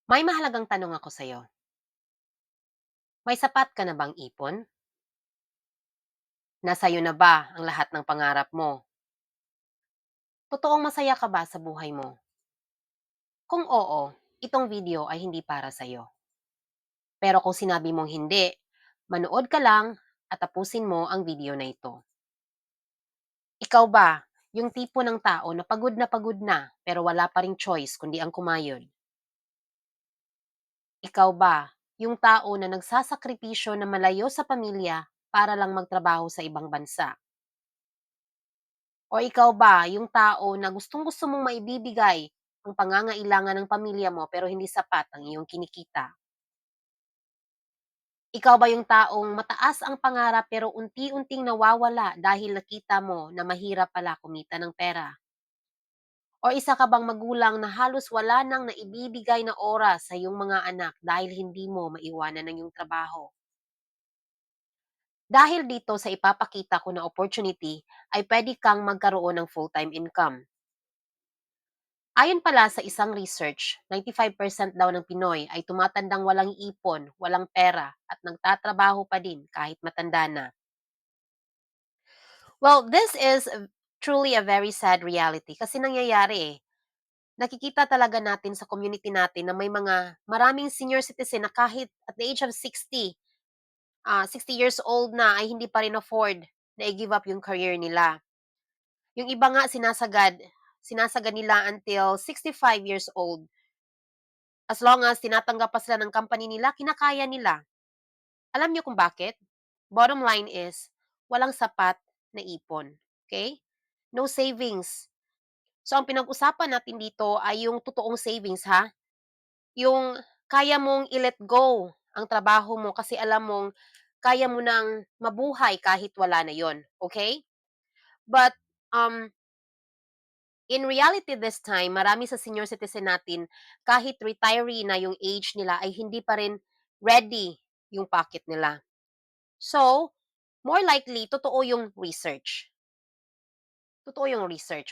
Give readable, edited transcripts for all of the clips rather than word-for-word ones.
May mahalagang tanong ako sa'yo. May sapat ka na bang ipon? Nasa'yo na ba ang lahat ng pangarap mo? Totoong masaya ka ba sa buhay mo? Kung oo, itong video ay hindi para sa'yo. Pero kung sinabi mong hindi, manood ka lang at tapusin mo ang video na ito. Ikaw ba, yung tipo ng tao na pagod na pero wala pa ring choice kundi ang kumayod? Ikaw ba, yung tao na nagsasakripisyo na malayo sa pamilya para lang magtrabaho sa ibang bansa? O ikaw ba yung tao na gustong-gusto mong maibibigay ang pangangailangan ng pamilya mo pero hindi sapat ang iyong kinikita? Ikaw ba yung taong mataas ang pangarap pero unti-unting nawawala dahil nakita mo na mahirap pala kumita ng pera? O isa ka bang magulang na halos wala nang naibibigay na oras sa iyong mga anak dahil hindi mo maiwanan ang iyong trabaho? Dahil dito sa ipapakita ko na opportunity ay pwede kang magkaroon ng full-time income. Ayon pala sa isang research, 95% daw ng Pinoy ay tumatandang walang ipon, walang pera, at nagtatrabaho pa din kahit matanda na. Well, this is truly a very sad reality kasi nangyayari eh. Nakikita talaga natin sa community natin na may mga maraming senior citizen na kahit at the age of 60, 60 years old na ay hindi pa rin afford na i-give up yung career nila. Yung iba nga sinasagad nila until 65 years old. As long as tinatanggap pa sila ng company nila, kinakaya nila. Alam niyo kung bakit? Bottom line is, walang sapat na ipon. Okay? No savings. So, ang pinag-usapan natin dito ay yung totoong savings, ha? Yung kaya mong i-let go ang trabaho mo kasi alam mong kaya mo nang mabuhay kahit wala na yon. Okay? But, um, in reality this time, marami sa senior citizen natin, kahit retiree na yung age nila, ay hindi pa rin ready yung pocket nila. So, more likely, totoo yung research,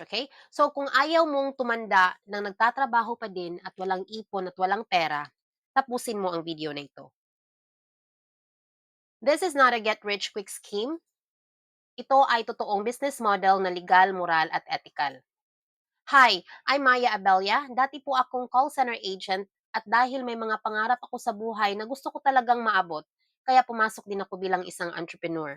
okay? So, kung ayaw mong tumanda ng nagtatrabaho pa din at walang ipon at walang pera, tapusin mo ang video na ito. This is not a get-rich-quick scheme. Ito ay totoong business model na legal, moral at ethical. Hi, I'm Maya Abella. Dati po akong call center agent at dahil may mga pangarap ako sa buhay na gusto ko talagang maabot, kaya pumasok din ako bilang isang entrepreneur.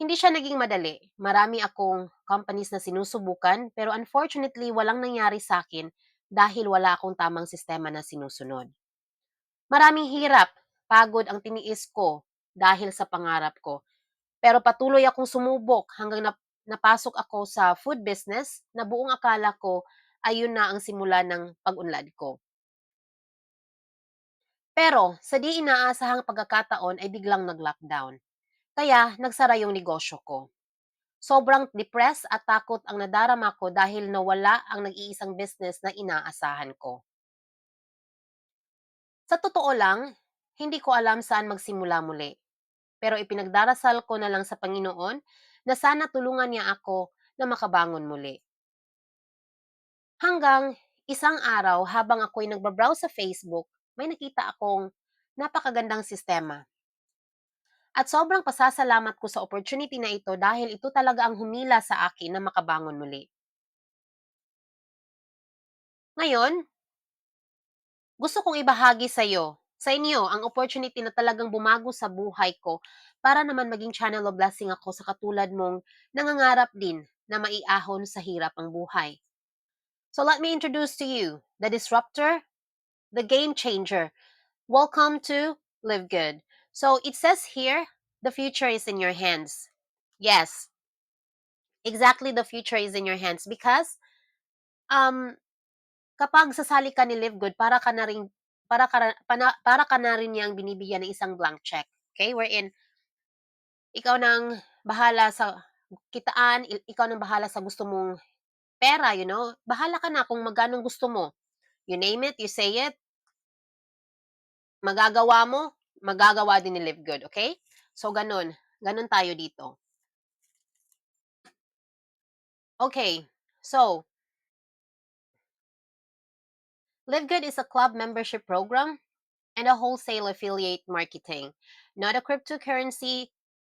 Hindi siya naging madali. Marami akong companies na sinusubukan pero unfortunately walang nangyari sa akin dahil wala akong tamang sistema na sinusunod. Maraming hirap, pagod ang tiniis ko dahil sa pangarap ko. Pero patuloy akong sumubok hanggang napasok ako sa food business na buong akala ko ayun na ang simula ng pag-unlad ko. Pero sa di inaasahang pagkakataon ay biglang nag-lockdown. Kaya nagsara yung negosyo ko. Sobrang depressed at takot ang nadarama ko dahil nawala ang nag-iisang business na inaasahan ko. Sa totoo lang, hindi ko alam saan magsimula muli. Pero ipinagdarasal ko na lang sa Panginoon na sana tulungan niya ako na makabangon muli. Hanggang isang araw habang ako'y nagbabrowse sa Facebook, may nakita akong napakagandang sistema. At sobrang pasasalamat ko sa opportunity na ito dahil ito talaga ang humila sa akin na makabangon muli. Ngayon, gusto kong ibahagi sa inyo ang opportunity na talagang bumago sa buhay ko para naman maging channel of blessing ako sa katulad mong nangangarap din na maiahon sa hirap ang buhay. So let me introduce to you the disruptor, the game changer. Welcome to Live Good. So it says here, the future is in your hands. Yes, exactly, the future is in your hands because um kapag sasali ka ni Live Good, para ka na rin niyang binibigyan ng isang blank check, okay? Wherein ikaw nang bahala sa kitaan, ikaw nang bahala sa gusto mong pera, bahala ka na kung magkano gusto mo. You name it, you say it, magagawa mo, magagawa din ni Live Good, okay? So ganun, ganun tayo dito. Okay, so Live Good is a club membership program and a wholesale affiliate marketing, not a cryptocurrency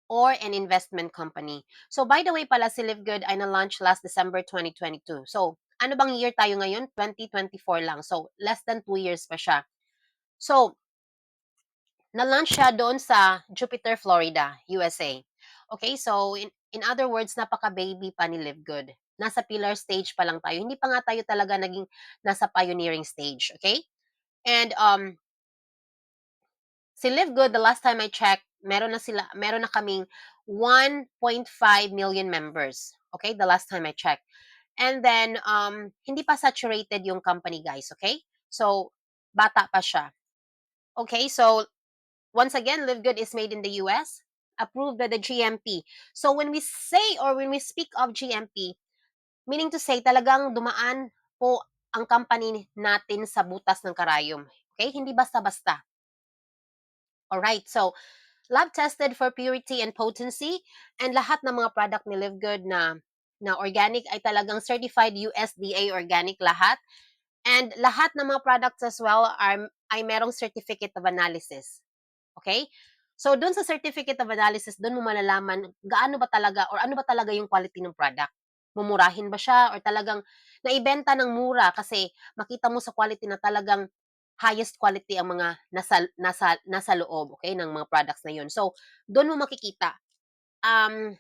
or an investment company. So by the way pala, si Live Good ay na-launch last December 2022. So ano bang year tayo ngayon? 2024 lang. So less than 2 years pa siya. So na-launch siya doon sa Jupiter, Florida, USA. Okay, so in other words, napaka-baby pa ni Live Good. Nasa pillar stage pa lang tayo. Hindi pa nga tayo talaga naging nasa pioneering stage, okay? And si Live Good, the last time I checked, meron na kaming 1.5 million members. Okay, the last time I checked. And then hindi pa saturated yung company, guys, okay? So bata pa siya. Okay, so once again, Live Good is made in the US, approved by the GMP. So when we say or when we speak of GMP, meaning to say talagang dumaan po ang company natin sa butas ng karayom. Okay? Hindi basta-basta. Alright, so lab tested for purity and potency, and lahat ng mga product ni Live Good na organic ay talagang certified USDA organic lahat. And lahat ng mga products as well ay merong certificate of analysis. Okay? So, dun sa certificate of analysis, dun mo malalaman gaano ba talaga or ano ba talaga yung quality ng product. Mumurahin ba siya or talagang naibenta ng mura kasi makita mo sa quality na talagang highest quality ang mga nasa loob, okay, ng mga products na yun. So, doon mo makikita. Um,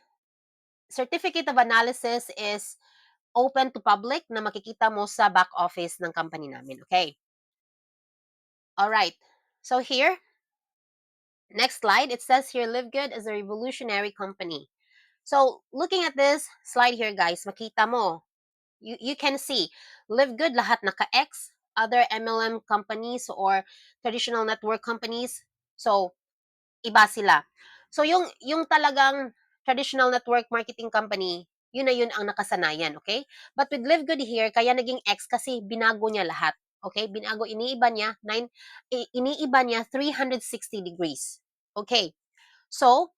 certificate of analysis is open to public na makikita mo sa back office ng company namin, okay? All right. So here, next slide, it says here, Live Good is a revolutionary company. So, looking at this slide here, guys, makita mo, you can see, Live Good, lahat naka-X, other MLM companies or traditional network companies. So, iba sila. So, yung talagang traditional network marketing company, yun na yun ang nakasanayan, okay? But with Live Good here, kaya naging X kasi binago niya lahat. Okay? Binago, iniiba niya 360 degrees. Okay. So,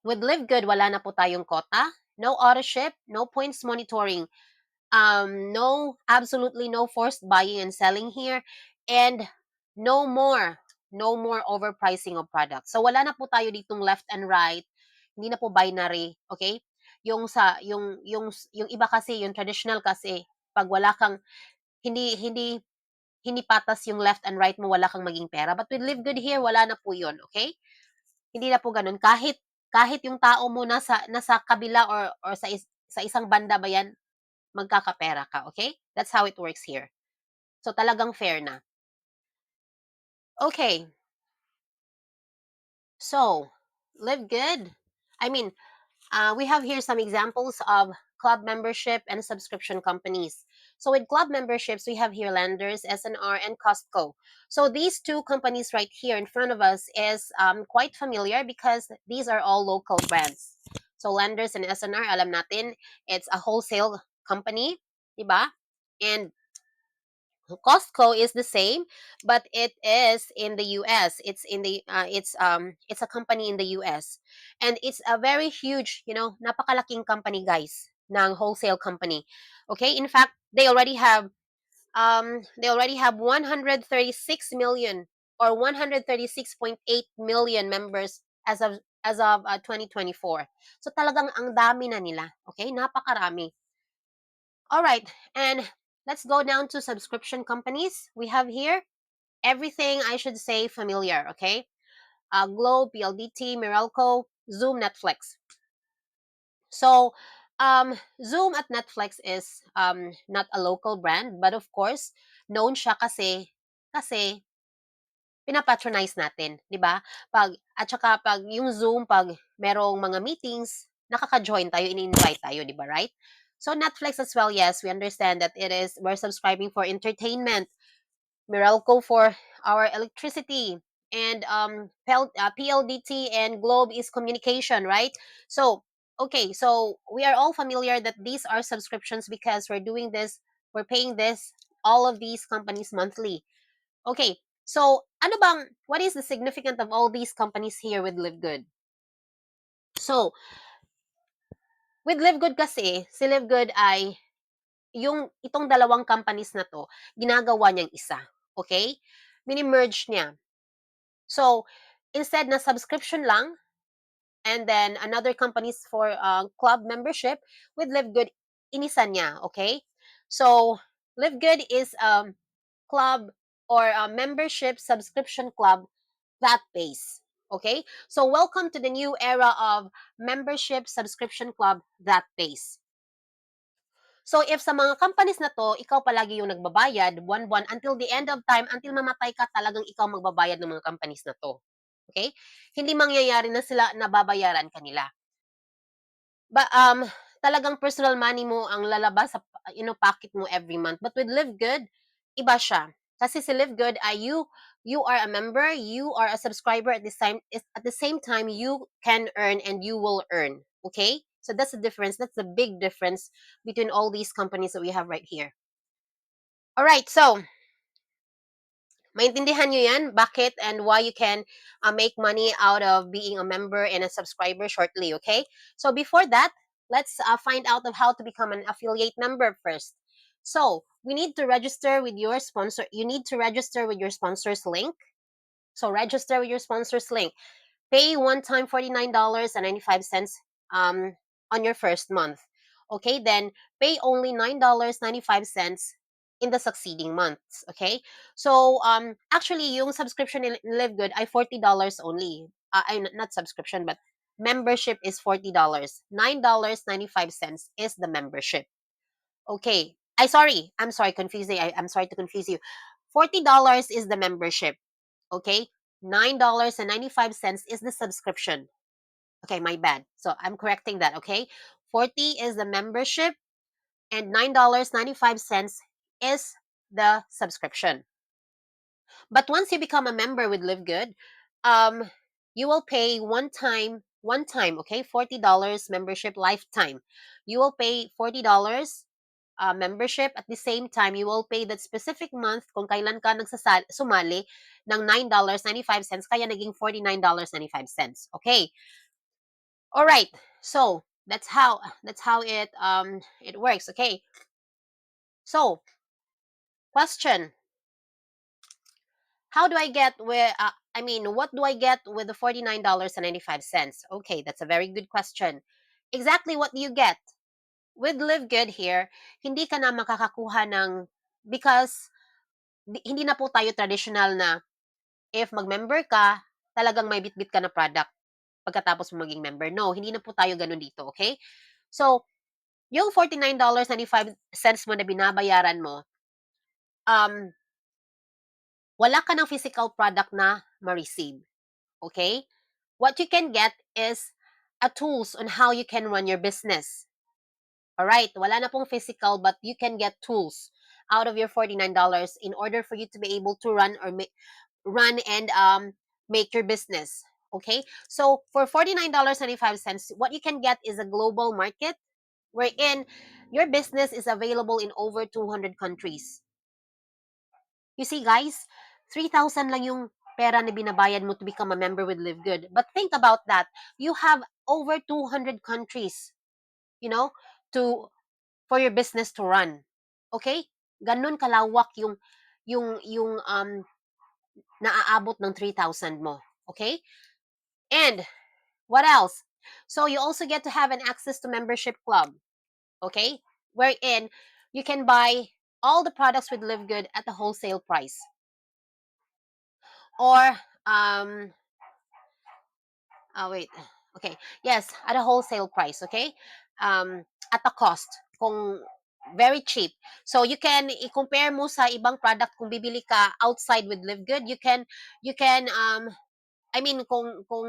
with Live Good, wala na po tayong quota, no auto ship, no points monitoring, no, absolutely no forced buying and selling here, and no more, no more overpricing of products. So wala na po tayo ditong left and right, hindi na po binary, okay? Yung iba kasi, yung traditional kasi, pag wala kang hindi hindi hindi patas yung left and right mo, wala kang maging pera. But with Live Good here, wala na po 'yon, okay? Hindi na po gano'n. Kahit yung tao mo nasa kabila or sa isang banda ba 'yan, magkakapera ka, okay? That's how it works here. So, talagang fair na. Okay, so, Live Good. I mean, we have here some examples of club membership and subscription companies. So with club memberships, we have here Landers, SNR, and Costco. So these two companies right here in front of us is quite familiar because these are all local brands. So Landers and SNR, alam natin, it's a wholesale company, diba? And Costco is the same, but it is in the US. It's a company in the US, and it's a very huge, napakalaking company, guys, ng wholesale company. Okay, in fact, they already have 136 million or 136.8 million members as of 2024. So talagang ang dami na nila. Okay, napakarami. All right, and let's go down to subscription companies. We have here everything I should say familiar, okay? Globe, PLDT, Meralco, Zoom, Netflix. So, Zoom at Netflix is not a local brand, but of course, known siya kasi pinapatronize natin, 'di ba? At saka pag yung Zoom, pag merong mga meetings, nakaka-join tayo, ini-invite tayo, 'di ba, right? So Netflix as well, yes, we understand that we're subscribing for entertainment, Meralco for our electricity, and PLDT and Globe is communication, right? So, okay, so we are all familiar that these are subscriptions because we're paying all of these companies monthly. Okay, so what is the significance of all these companies here with Live Good? So, with Live Good kasi, si Live Good ay itong dalawang companies na 'to, ginagawa niyang isa, okay? Mini-merge niya. So, instead na subscription lang, and then another companies for club membership, with Live Good, inisa niya, okay? So, Live Good is club or a membership subscription club that pays. Okay? So, welcome to the new era of membership subscription club that pays. So, if sa mga companies na to, ikaw palagi yung nagbabayad, buwan-buwan, until the end of time, until mamatay ka, talagang ikaw magbabayad ng mga companies na to. Okay? Hindi mangyayari na sila nababayaran kanila. Talagang personal money mo ang lalabas sa pocket mo every month. But with Live Good, iba siya. Kasi si Live Good ay you are a member, you are a subscriber at the same time you can earn and you will earn. Okay? So that's the difference. That's the big difference between all these companies that we have right here. All right, so maintindihan nyo yan, bakit and why you can make money out of being a member and a subscriber shortly, okay? So before that, let's find out of how to become an affiliate member first. So we need to register with your sponsor. You need to register with your sponsor's link. So register with your sponsor's link. Pay one time $49.95 on your first month. Okay, then pay only $9.95 in the succeeding months. Okay, so actually yung subscription in Live Good ay $40 only. Not subscription, but membership is $40. $9.95 is the membership. Okay, I'm sorry, confusing. I'm sorry to confuse you. $40 is the membership. Okay, $9.95 is the subscription. Okay, my bad. So I'm correcting that. Okay, 40 is the membership, and $9.95 is the subscription. But once you become a member with Live Good, you will pay one time, okay, $40 membership lifetime. You will pay $40 membership. At the same time, you will pay that specific month kung kailan ka sumali ng $9.95, kaya naging $49.95. Okay. All right. So, that's how it works. Okay. So, question. How do I get where what do I get with the $49.95? Okay, that's a very good question. Exactly what do you get? With Live Good here, hindi ka na makakakuha ng, because hindi na po tayo traditional na if mag-member ka, talagang may bitbit ka na product pagkatapos mo maging member. No, hindi na po tayo ganun dito, okay? So, yung $49.95 mo na binabayaran mo, um, wala ka ng physical product na ma-receive. Okay? What you can get is a tools on how you can run your business. Alright, wala na pong physical, but you can get tools out of your $49 in order for you to be able to run and make your business. Okay? So for $49.95, what you can get is a global market wherein your business is available in over 200 countries. You see, guys, 3,000 lang yung pera na binabayad mo to become a member with Live Good. But think about that. You have over 200 countries, you know, to for your business to run. Okay? Ganun kalawak yung naaabot ng 3,000 mo. Okay? And what else? So you also get to have an access to membership club. Okay? Wherein you can buy all the products with Live Good at a wholesale price. Or wait. Okay. Yes, at a wholesale price, okay? At a cost kung very cheap. So you can i-compare mo sa ibang product kung bibili ka outside with Live Good, you can kung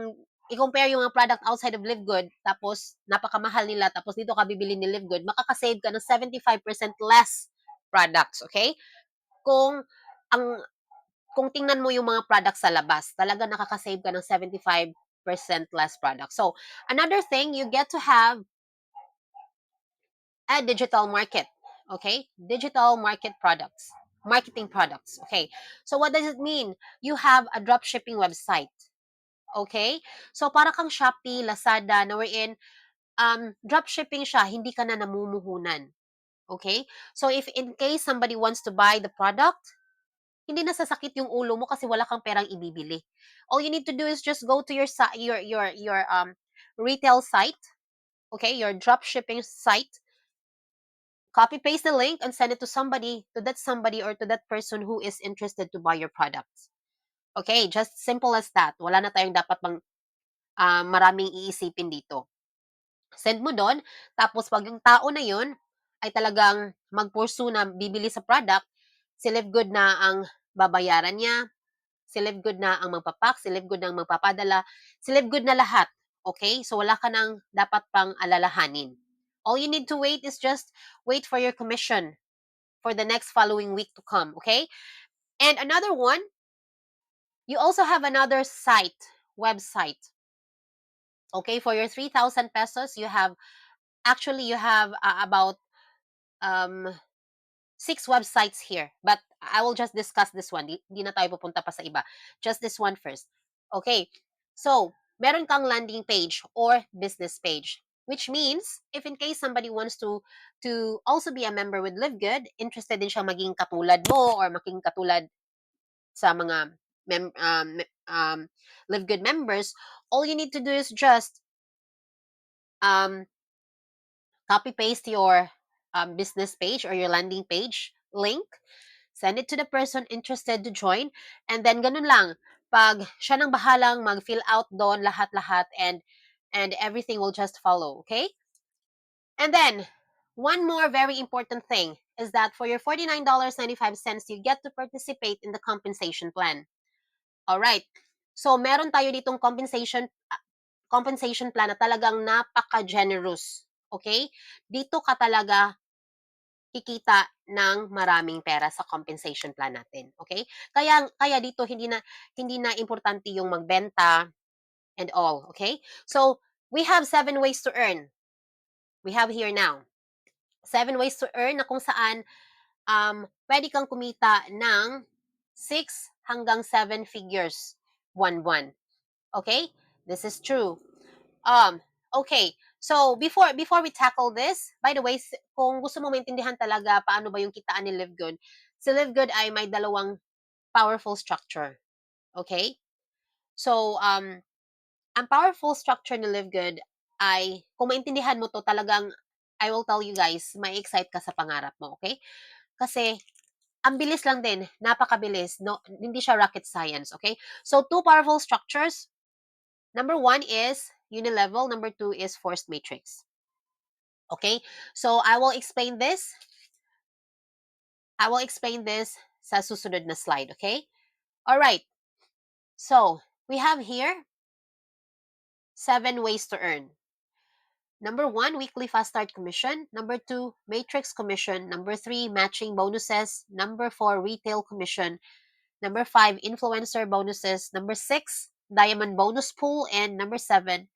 i-compare yung mga product outside of Live Good tapos napakamahal nila tapos dito ka bibili ni Live Good, makaka-save ka ng 75% less products, okay? Kung ang kung tingnan mo yung mga products sa labas, talaga nakaka-save ka ng 75% less products. So, another thing, you get to have a digital market. Okay? Digital market products. Marketing products. Okay. So, what does it mean? You have a drop shipping website. Okay? So, para kang Shopee, Lazada, na wherein drop shipping siya, hindi ka na namumuhunan. Okay? So if in case somebody wants to buy the product, hindi na sasakit yung ulo mo kasi wala kang perang ibibili. All you need to do is just go to your retail site, okay, your drop shipping site, copy paste the link and send it to that somebody or to that person who is interested to buy your products. Okay, just simple as that. Wala na tayong dapat maraming iisipin dito. Send mo doon, tapos pag yung tao na yun ay talagang mag-pursue na bibili sa product, si Live Good na ang babayaran niya, si Live Good na ang magpapak, si Live Good na ang magpapadala, si Live Good na lahat. Okay? So wala ka nang dapat pang alalahanin. All you need to wait is just wait for your commission for the next following week to come. Okay? And another one, you also have another website. Okay, for your 3,000 pesos, you have about um, 6 websites here. But I will just discuss this one. Di na tayo pupunta pa sa iba. Just this one first. Okay. So, meron kang landing page or business page. Which means, if in case somebody wants to also be a member with Live Good, interested din siya maging katulad mo or maging katulad sa mga mem- um, um, Live Good members, all you need to do is just um, copy paste your business page or your landing page link, send it to the person interested to join, and then ganun lang. Pag siya nang bahalang mag-fill out doon lahat-lahat and everything will just follow, okay? And then, one more very important thing is that for your $49.95, you get to participate in the compensation plan. All right. So, meron tayo ditong compensation plan na talagang napaka-generous. Okay? Dito ka talaga kikita ng maraming pera sa compensation plan natin. Okay? Kaya dito hindi na importante yung magbenta and all. Okay? So, we have 7 ways to earn. We have here now 7 ways to earn na kung saan pwede kang kumita ng 6 hanggang 7 figures buwan-buwan. Okay? This is true. Okay. So, before we tackle this, by the way, kung gusto mo maintindihan talaga paano ba yung kitaan ni Live Good, si Live Good ay may dalawang powerful structure. Okay? So, ang powerful structure ni Live Good ay, kung maintindihan mo to, talagang, I will tell you guys, may excite ka sa pangarap mo, okay? Kasi, ang bilis lang din, napakabilis, no, hindi siya rocket science, okay? So, two powerful structures. Number one is unilevel. Number two is forced matrix. Okay? So, I will explain this. Sa susunod na slide, okay? All right. So, we have here 7 ways to earn. Number one, weekly fast start commission. Number two, matrix commission. Number three, matching bonuses. Number four, retail commission. Number five, influencer bonuses. Number six, diamond bonus pool. And number seven,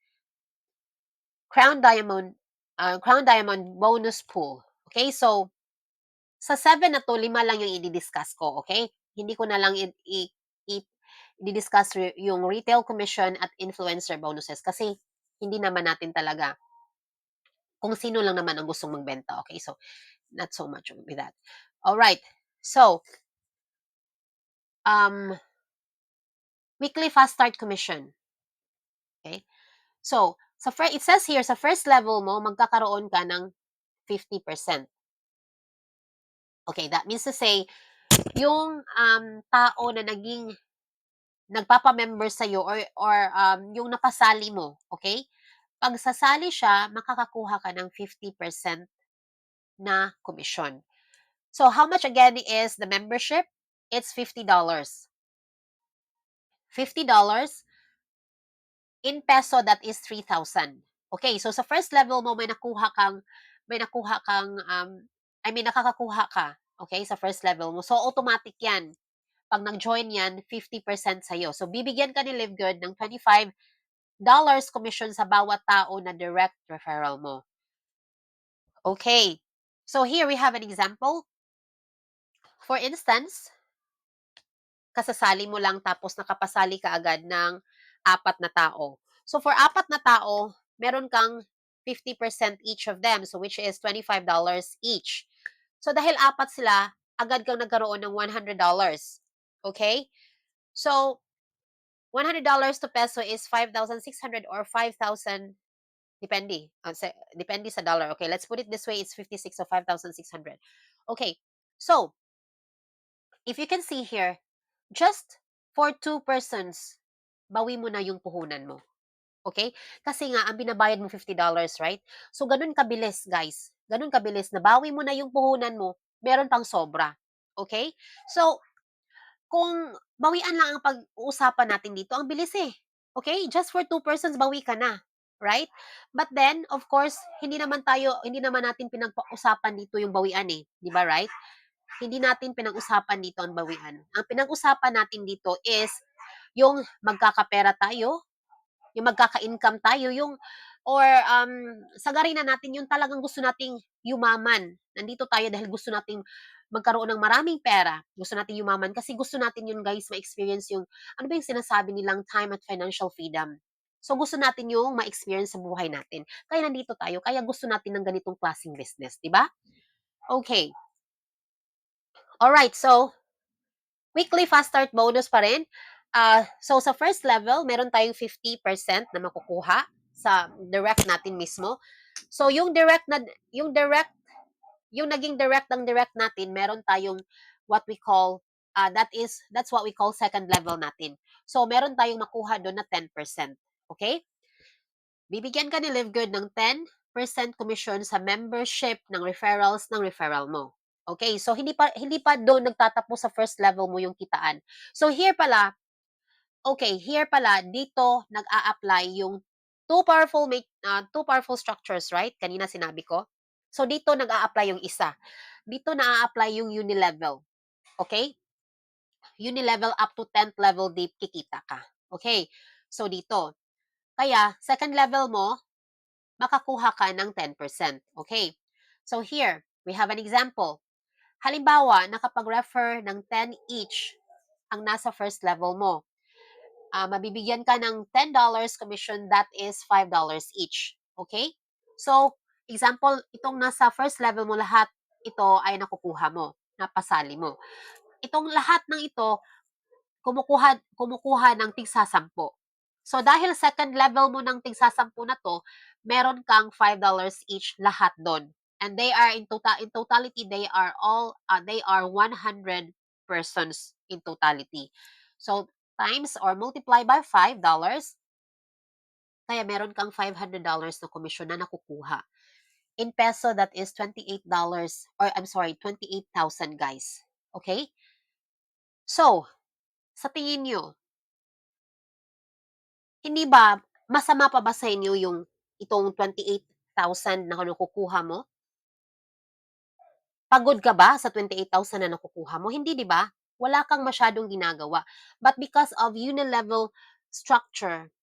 crown diamond bonus pool. Okay, so sa 7 na to, 5 lang yung i-discuss ko, okay? Hindi ko na lang i-discuss yung retail commission at influencer bonuses kasi hindi naman natin talaga kung sino lang naman ang gustong magbenta, okay? So, not so much with that. All right. So, um, weekly fast start commission. Okay? So, it says here, sa first level mo, magkakaroon ka ng 50%. Okay, that means to say, yung tao na nagpapa-member sa'yo or yung napasali mo, okay? Pag sasali siya, makakakuha ka ng 50% na commission. So, how much again is the membership? It's $50. $50 in peso, that is 3,000. Okay, so sa first level mo, nakakakuha ka, okay, sa first level mo. So, automatic yan. Pag nag-join yan, 50% sa'yo. So, bibigyan ka ni Live Good ng $25 commission sa bawat tao na direct referral mo. Okay. So, here we have an example. For instance, kasasali mo lang tapos nakapasali ka agad ng 4 na tao. So, for 4 na tao, meron kang 50% each of them, so which is $25 each. So dahil apat sila, agad kang nagkaroon ng $100. Okay? So $100 to peso is 5,600 or 5,000. Depende, depende sa dollar. Okay, let's put it this way, it's 56 or 5,600. Okay, so if you can see here, just for two persons, bawi mo na yung puhunan mo. Okay? Kasi nga, ang binabayad mo $50, right? So, ganun kabilis, guys. Ganun kabilis. Nabawi mo na yung puhunan mo, meron pang sobra. Okay? So, kung bawian lang ang pag-uusapan natin dito, ang bilis eh. Okay? Just for two persons, bawi ka na. Right? But then, of course, hindi naman natin pinag-usapan dito yung bawian eh. Di ba, right? Hindi natin pinag-usapan dito ang bawian. Ang pinag-usapan natin dito is yung magkakapera tayo, yung magkaka-income tayo, yung or sagarin na natin yung talagang gusto nating yumaman. Nandito tayo dahil gusto nating magkaroon ng maraming pera. Gusto nating yumaman kasi gusto natin yun guys, ma-experience yung, ano ba yung sinasabi nilang time at financial freedom. So gusto natin yung ma-experience sa buhay natin. Kaya nandito tayo, kaya gusto natin ng ganitong klaseng business, di ba? Okay. Alright, so weekly fast start bonus pa rin. So sa first level, meron tayong 50% na makukuha sa direct natin mismo. So yung naging direct ng direct natin, meron tayong what we call that's what we call second level natin. So meron tayong makuha doon na 10%. Okay? Bibigyan ka ni Live Good ng 10% commission sa membership ng referrals ng referral mo. Okay, so hindi pa doon nagtatapos sa first level mo yung kitaan. So here pala dito nag-a-apply yung two powerful structures, right? Kanina sinabi ko. So dito nag-a-apply yung isa. Dito na-a-apply yung unilevel. Okay? Unilevel up to 10th level deep kikita ka. Okay? So dito. Kaya second level mo makakuha ka ng 10%. Okay? So here, we have an example. Halimbawa, nakapag-refer ng 10 each ang nasa first level mo. Mabibigyan ka ng $10 commission, that is $5 each. Okay? So, example, itong nasa first level mo lahat, ito ay nakukuha mo, napasali mo. Itong lahat ng ito, kumukuha ng tigsasampo. So, dahil second level mo ng tigsasampo na to, meron kang $5 each lahat doon. And they are in totality, they are 100 persons in totality. So, times or multiply by $5, kaya meron kang $500 na komisyon na nakukuha. In peso, that is $28, or I'm sorry, 28,000 guys. Okay? So, sa tingin nyo, hindi ba, masama pa ba sa inyo yung itong 28,000 na nakukuha mo? Pagod ka ba sa 28,000 na nakukuha mo? Hindi, di ba? Wala kang masyadong ginagawa. But because of unilevel structure,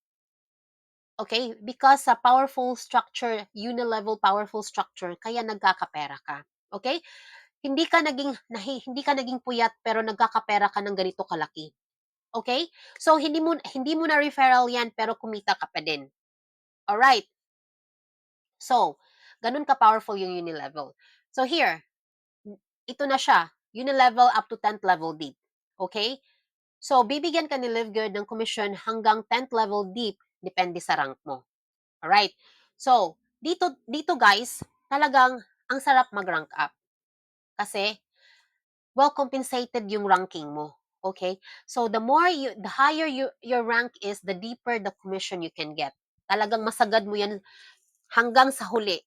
okay? Because sa powerful structure, unilevel powerful structure, kaya nagkakapera ka. Okay? Hindi ka naging puyat pero nagkakapera ka ng ganito kalaki. Okay? So hindi mo na referral 'yan pero kumita ka pa din. All right. So, ganun ka powerful yung unilevel. So here, ito na siya, unilevel up to 10th level deep. Okay? So, bibigyan ka ni Live Good ng commission hanggang 10th level deep, depende sa rank mo. Alright? So, dito guys, talagang ang sarap mag-rank up. Kasi, well compensated yung ranking mo. Okay? So, the higher your rank is, the deeper the commission you can get. Talagang masagad mo yan hanggang sa huli.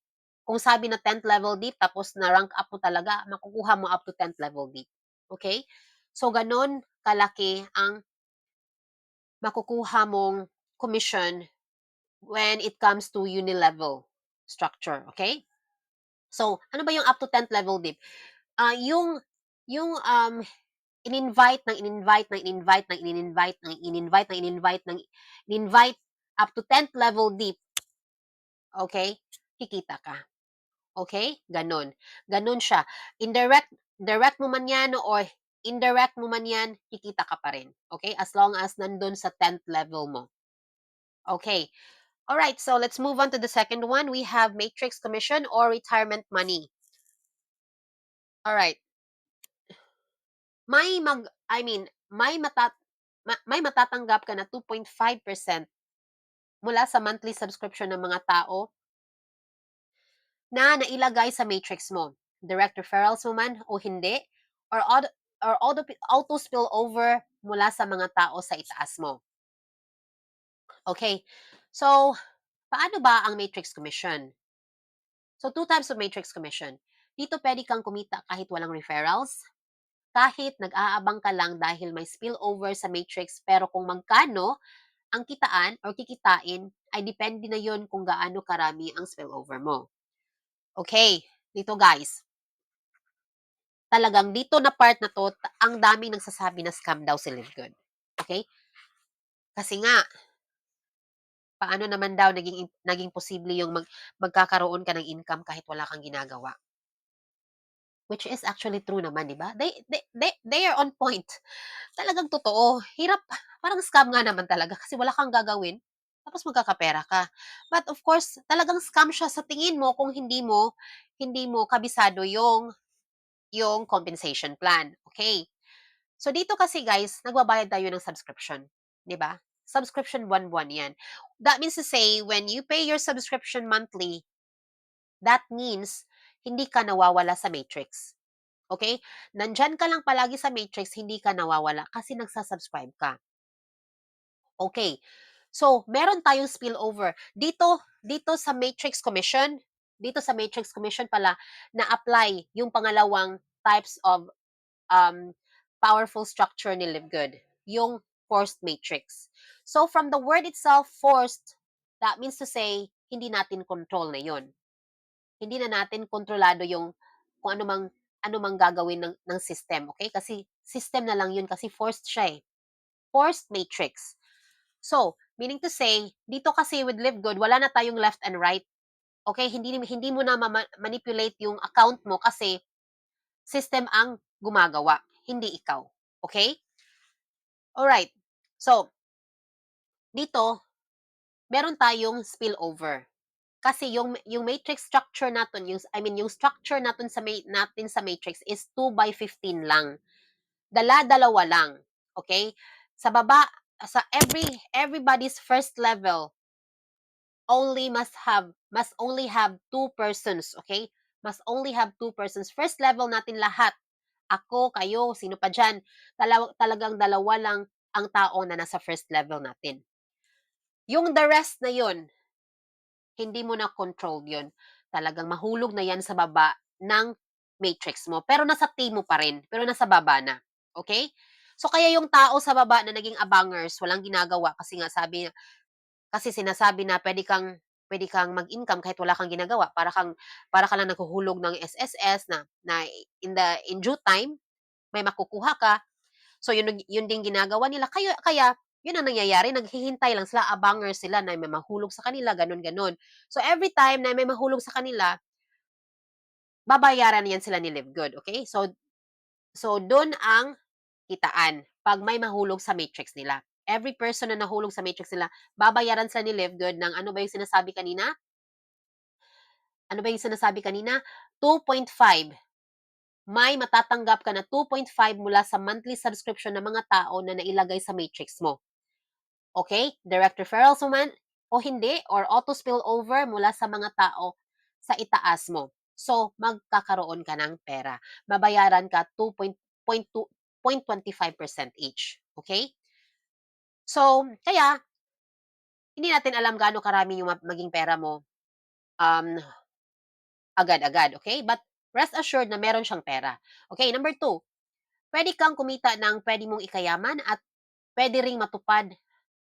Kung sabi na 10th level deep, tapos na rank up mo talaga, makukuha mo up to 10th level deep. Okay? So, ganon kalaki ang makukuha mong commission when it comes to unilevel structure. Okay? So, ano ba yung up to 10th level deep? Yung in-invite ng in-invite ng in-invite ng in-invite ng in-invite ng in-invite ng in-invite up to 10th level deep. Okay? Kikita ka. Okay? Ganon. Ganon siya. Direct mo man yan or indirect mo man yan, kikita ka pa rin. Okay? As long as nandun sa 10th level mo. Okay. All right, so let's move on to the second one. We have matrix commission or retirement money. Alright, may mag I mean, may matatanggap ka na 2.5% mula sa monthly subscription ng mga tao na nailagay sa matrix mo. Direct referrals mo man o hindi, or auto spill over mula sa mga tao sa itaas mo. Okay. So, paano ba ang matrix commission? So, two types of matrix commission. Dito pwede kang kumita kahit walang referrals, kahit nag-aabang ka lang dahil may spillover sa matrix, pero kung magkano ang kitaan or kikitain ay depende na yon kung gaano karami ang spillover mo. Okay, dito guys, talagang dito na part na 'to, ang daming nagsasabi na scam daw si Live Good, okey? Kasi nga, paano naman daw naging posible yung magkakaroon ka ng income kahit wala kang ginagawa? Which is actually true naman, 'di ba? They are on point. Talagang totoo. Hirap, parang scam nga naman talaga kasi wala kang gagawin, tapos magkakapera ka. But of course, talagang scam siya sa tingin mo kung hindi mo kabisado yung compensation plan, okay? So dito kasi guys, nagbabayad tayo ng subscription, 'di ba? Subscription buwan-buwan 'yan. That means to say, when you pay your subscription monthly, that means hindi ka nawawala sa matrix. Okay? Nandiyan ka lang palagi sa matrix, hindi ka nawawala kasi nagsa-subscribe ka. Okay. So, meron tayong spillover. Dito sa matrix commission pala na-apply yung pangalawang types of um, powerful structure ni Live Good, yung forced matrix. So from the word itself, forced, that means to say, hindi natin control na yun. Hindi na natin kontrolado yung kung ano mang gagawin ng system, okay? Kasi system na lang yun kasi forced siya eh. Forced matrix. So, meaning to say, dito kasi with Live Good, wala na tayong left and right. Okay? Hindi mo na manipulate yung account mo kasi system ang gumagawa, hindi ikaw. Okay? Alright. So, dito, meron tayong spillover. Kasi yung matrix structure natin, yung structure natin sa matrix is 2 by 15 lang. Dala-dalawa lang. Okay? Sa baba, sa everybody's first level must only have two persons, okay? Must only have two persons. First level natin lahat. Ako, kayo, sino pa dyan. Talagang dalawa lang ang tao na nasa first level natin. Yung the rest na yun, hindi mo na control yun. Talagang mahulog na yan sa baba ng matrix mo. Pero nasa team mo pa rin. Pero nasa baba na. Okay? So, kaya yung tao sa baba na naging abangers, walang ginagawa kasi nga kasi sinasabi na pwede kang mag-income kahit wala kang ginagawa. Para ka lang naghuhulog ng SSS na in due time, may makukuha ka. So yun din ginagawa nila. Kaya yun ang nangyayari, naghihintay lang sila, abangers sila na may mahulog sa kanila, ganun ganon. So every time na may mahulog sa kanila, babayaran yan sila ni Live Good, okay? So doon ang kitaan pag may mahulog sa matrix nila. Every person na nahulog sa matrix nila, babayaran sila ni Live Good ng ano ba yung sinasabi kanina? Ano ba yung sinasabi kanina? 2.5. May matatanggap ka na 2.5 mula sa monthly subscription ng mga tao na nailagay sa matrix mo. Okay? Direct referrals mo man o hindi, or auto spill over mula sa mga tao sa itaas mo. So, magkakaroon ka ng pera. Babayaran ka 2.25% each. Okay? So, kaya, hindi natin alam gaano karami yung maging pera mo um, agad-agad. Okay? But rest assured na meron siyang pera. Okay, number two, pwede kang kumita ng pwede mong ikayaman at pwede ring matupad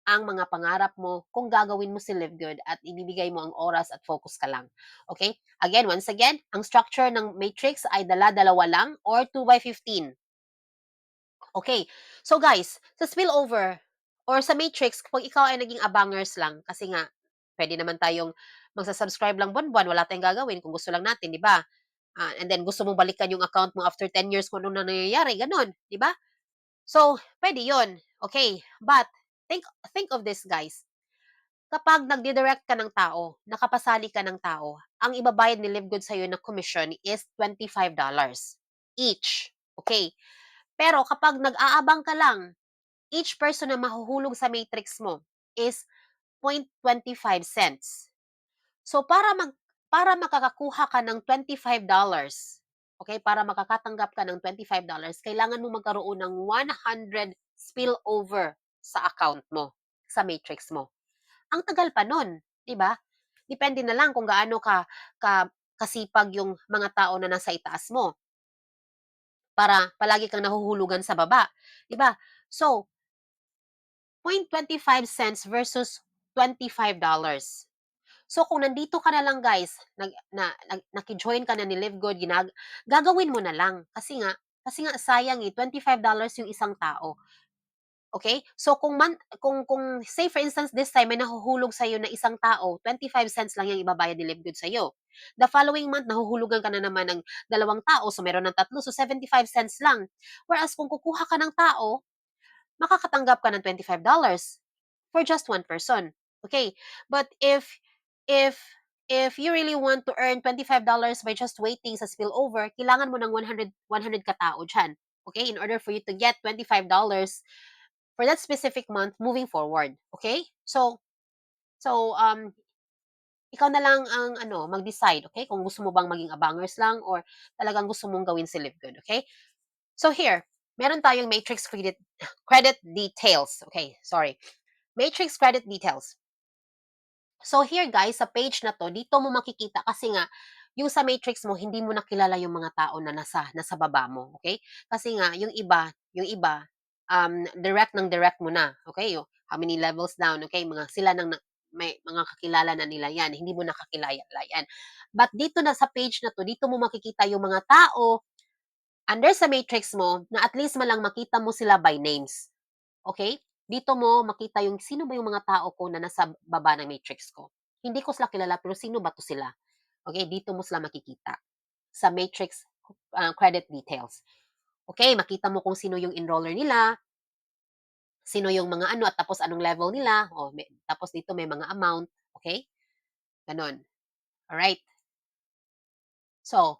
ang mga pangarap mo kung gagawin mo si Live Good at ibibigay mo ang oras at focus ka lang. Okay? Again, once again, ang structure ng matrix ay dala-dalawa lang or 2 by 15. Okay. So guys, sa spillover or sa matrix, kapag ikaw ay naging abangers lang, kasi nga, pwede naman tayong magsa-subscribe lang buwan-buwan, wala tayong gagawin kung gusto lang natin, di ba? And then gusto mong balikan yung account mo after 10 years kung ano na nangyayari, ganun, di ba? So, pwede yun. Okay. But, think of this, guys. Kapag nagdi-direct ka ng tao, nakapasali ka ng tao, ang ibabayad ni Live Good sa'yo na commission is $25. each, okay. Pero kapag nag-aabang ka lang, each person na mahuhulog sa matrix mo is 0.25 cents. So para makakakuha ka ng $25, okay, para makakatanggap ka ng $25, kailangan mo magkaroon ng 100 spillover sa account mo, sa matrix mo. Ang tagal pa nun, 'di ba? Depende na lang kung gaano ka kasipag yung mga tao na nasa itaas mo para palagi kang nahuhulugan sa baba, 'di ba? So, 0.25 cents versus $25. So kung nandito ka na lang guys, naki-join ka na ni Live Good, gagawin mo na lang kasi nga sayang $25 yung isang tao. Okay? So kung say for instance this time may nahuhulog sa na isang tao, 25 cents lang yung ibabayad ni Live Good sa The following month nahuhulugan ka na naman ng dalawang tao, so meron ng tatlo, so 75 cents lang. Whereas kung kukuha ka ng tao, makakatanggap ka ng $25 for just one person. Okay? But if if you really want to earn $25 by just waiting sa spillover, kailangan mo ng 100 katao diyan. Okay? In order for you to get $25 for that specific month moving forward. Okay? So ikaw na lang ang mag-decide, okay? Kung gusto mo bang maging abangers lang or talagang gusto mong gawin si Live Good, okay? So here, meron tayong matrix credit details. Okay, sorry. Matrix credit details. So here guys, sa page na to, dito mo makikita kasi nga yung sa matrix mo hindi mo nakilala yung mga tao na nasa baba mo, okay? Kasi nga yung iba direct mo na, okay? Yung how many levels down, okay? Mga sila nang may mga kakilala na nila yan, hindi mo nakakilala yan. But dito na sa page na to, dito mo makikita yung mga tao under sa matrix mo na at least man lang makita mo sila by names. Okay? Dito mo makita yung sino ba yung mga tao ko na nasa baba ng matrix ko. Hindi ko sila kilala pero sino ba to sila? Okay, dito mo sila makikita sa matrix credit details. Okay, makita mo kung sino yung enroller nila, sino yung mga ano at tapos anong level nila, tapos dito may mga amount, okay? Ganon. Alright. So,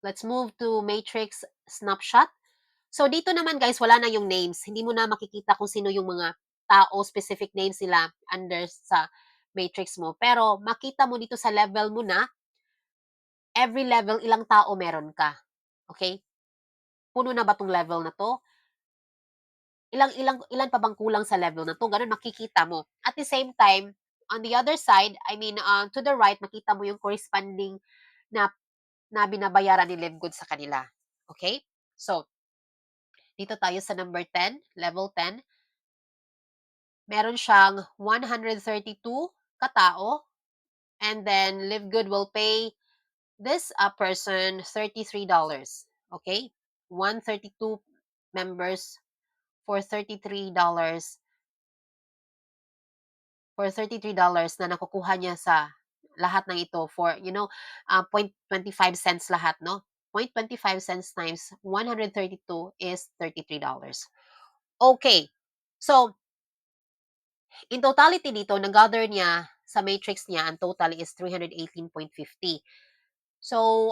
let's move to matrix snapshot. So dito naman guys, wala na yung names. Hindi mo na makikita kung sino yung mga tao, specific names sila under sa matrix mo. Pero makita mo dito sa level mo na, every level ilang tao meron ka. Okay? Puno na ba tong level na to? Ilan pa bang kulang sa level na to? Ganun makikita mo. At the same time, on the other side, I mean to the right, makita mo yung corresponding na na binabayaran ni Live Good sa kanila. Okay? So, dito tayo sa number 10, level 10. Meron siyang 132 katao, and then Live Good will pay this person $33. Okay? 132 members for $33 na nakukuha niya sa lahat ng ito for, 0.25 cents lahat, no? 0.25 cents times 132 is $33. Okay. So, in totality dito, nag-gather niya sa matrix niya, ang total is 318.50. So,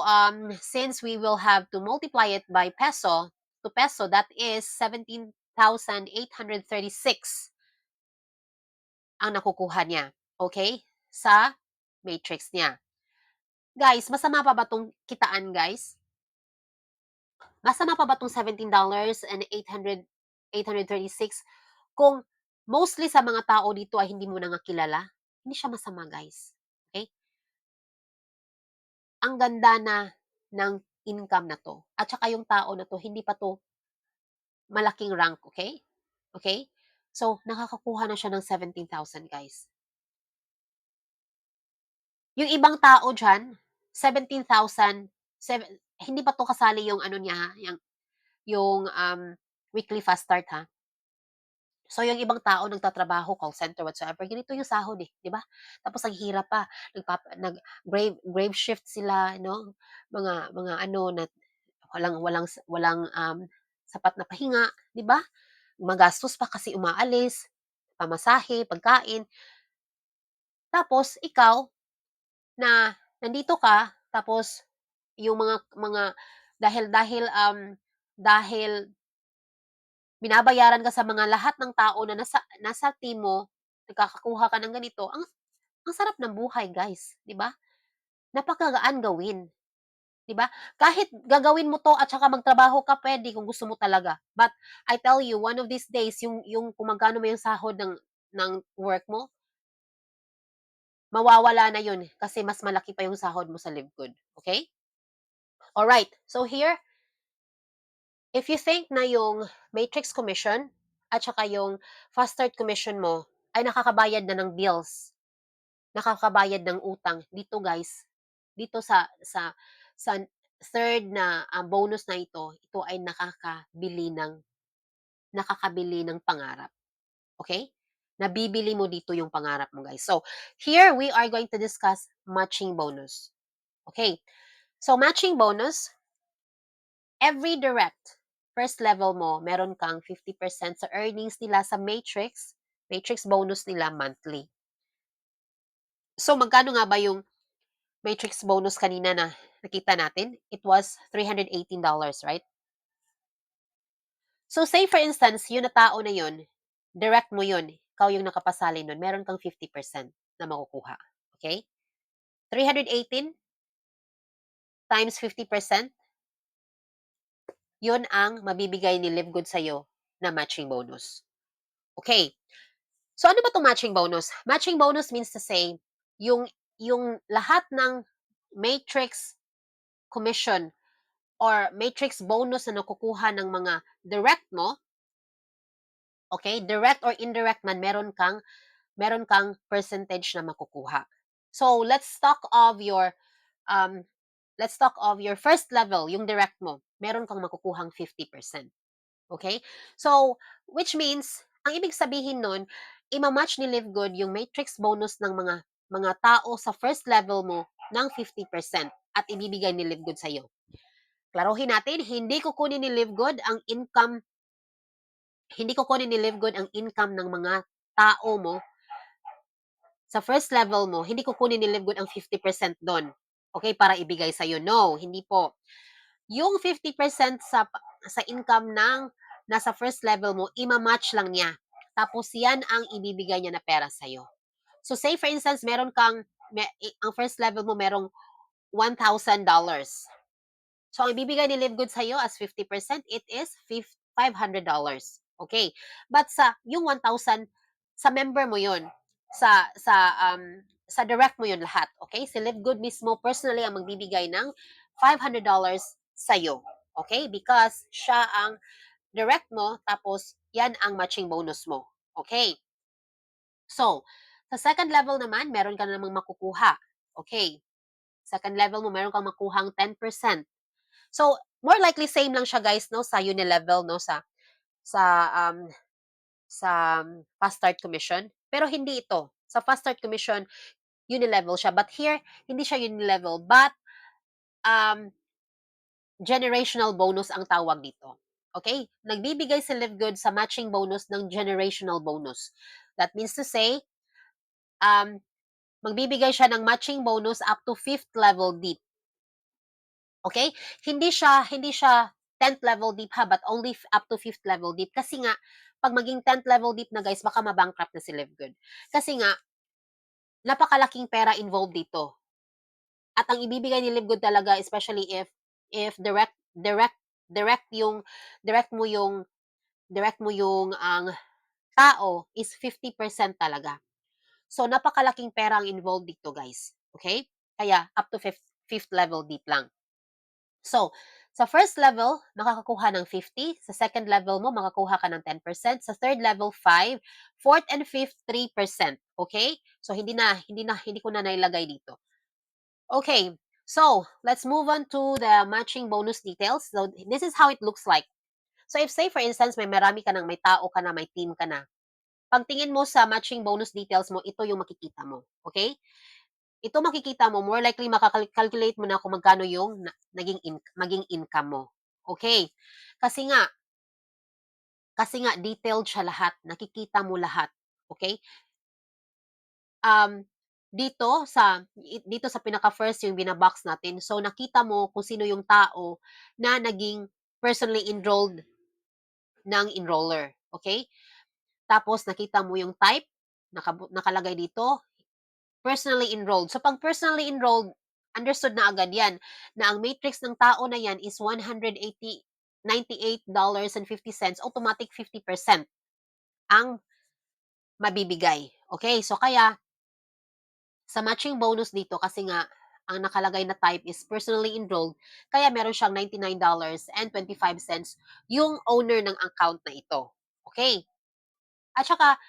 since we will have to multiply it by peso to peso, that is 17,836 ang nakukuha niya. Okay? Sa matrix niya. Guys, masama pa ba itong kitaan, guys? Masama pa ba itong $17 and 836 kung mostly sa mga tao dito ay hindi mo na nga kilala? Hindi siya masama, guys. Okay? Ang ganda na ng income na 'to at saka yung tao na 'to hindi pa 'to malaking rank, okay? Okay? So, nakakakuha na siya ng 17,000 guys. Yung ibang tao diyan, 17,000 hindi pa 'to kasali yung ano niya ha, yung weekly fast start ha. So, yung ibang tao nagtatrabaho, call center, whatsoever, ganito yung sahod, eh, 'di ba? Tapos ang hirap pa, grave shift sila 'no, mga ano na walang sapat na pahinga, 'di ba? Magastos pa kasi umaalis, pamasahe, pagkain. Tapos ikaw na nandito ka, tapos yung mga dahil binabayaran ka sa mga lahat ng tao na nasa team mo, nagkakakuha ka ng ganito, ang sarap ng buhay guys, 'di ba? Napakagaan gawin, 'di ba? Kahit gagawin mo 'to at saka magtrabaho ka puwede kung gusto mo talaga. But I tell you, one of these days yung kung magkano man yung sahod ng work mo, mawawala na yun kasi mas malaki pa yung sahod mo sa Livegood, okay? Alright, so here, if you think na yung matrix commission at saka yung fast start commission mo ay nakakabayad na ng bills, nakakabayad ng utang, dito guys, dito sa third na, bonus na ito ay nakakabili ng pangarap, okay? Nabibili mo dito yung pangarap mo guys. So, here we are going to discuss matching bonus. Okay, so matching bonus, every direct first level mo, meron kang 50% sa earnings nila sa matrix bonus nila monthly. So, magkano nga ba yung matrix bonus kanina na nakita natin? It was $318, right? So, say for instance, yun na tao na yun, direct mo yun, ikaw yung nakapasali nun, meron kang 50% na makukuha. Okay? 318 times 50%, yun ang mabibigay ni Livegood sa'yo na matching bonus. Okay. So, ano ba 'tong matching bonus? Matching bonus means to say, yung lahat ng matrix commission or matrix bonus na nakukuha ng mga direct mo, okay, direct or indirect man, meron kang percentage na makukuha. So, um, let's talk of your first level, yung direct mo, meron kang makukuhang 50%. Okay? So, which means, ang ibig sabihin nun, ima-match ni Livegood yung matrix bonus ng mga tao sa first level mo ng 50% at ibibigay ni Livegood sa'yo. Klaruhin natin, hindi kukunin ni Livegood ang income ng mga tao mo sa first level mo, hindi kukunin ni Livegood ang 50% doon. Okay, para ibigay sa'yo. No, hindi po. Yung 50% sa income ng nasa first level mo, ima-match lang niya. Tapos yan ang ibibigay niya na pera sa'yo. So say for instance, ang first level mo merong $1,000. So ang ibibigay ni Livegood sa'yo as 50%, it is $500. Okay. But yung 1,000, sa member mo yun. Sa direct mo yun lahat. Okay? Si Livegood mismo personally ang magbibigay ng $500 sa'yo. Okay? Because siya ang direct mo, tapos yan ang matching bonus mo. Okay? So, sa second level naman, meron ka namang makukuha. Okay? Second level mo, meron kang makuhang 10%. So, more likely same lang siya guys, no, sa unilevel, no, sa um fast start commission. Pero hindi ito. Sa fast start commission, unilevel siya. But here, hindi siya unilevel. But um, generational bonus ang tawag dito. Okay? Nagbibigay si Livegood sa matching bonus ng generational bonus. That means to say, um, magbibigay siya ng matching bonus up to 5th level deep. Okay? Hindi siya 10th level deep ha, but only up to 5th level deep. Kasi nga, pag maging 10th level deep na guys, baka mabankrupt na si Livegood. Kasi nga, napakalaking pera involved dito. At ang ibibigay ni Livegood talaga, especially if direct yung direct mo yung direct mo yung ang tao is 50% talaga. So napakalaking pera ang involved dito, guys. Okay? Kaya up to fifth level deep lang. So, sa first level, makakakuha ng 50. Sa second level mo, makakuha ka ng 10%. Sa third level, 5. Fourth and fifth, 3%. Okay? So, hindi ko na nailagay dito. Okay. So, let's move on to the matching bonus details. So, this is how it looks like. So, if say for instance, may tao ka na, may team ka na, pagtingin mo sa matching bonus details mo, ito yung makikita mo. Okay? Ito makikita mo, more likely makakalculate mo na kung magkano yung maging income mo. Okay? Kasi nga, detailed siya lahat. Nakikita mo lahat. Okay? Um, dito sa pinaka-first yung bina-box natin. So, nakita mo kung sino yung tao na naging personally enrolled ng enroller, okay? Tapos nakita mo yung type, nakalagay dito, personally enrolled. So, 'pag personally enrolled, understood na agad 'yan na ang matrix ng tao na 'yan is $198.50, automatic 50% ang mabibigay. Okay, so kaya sa matching bonus dito kasi nga ang nakalagay na type is personally enrolled, kaya meron siyang $99.25 yung owner ng account na ito. Okay? At saka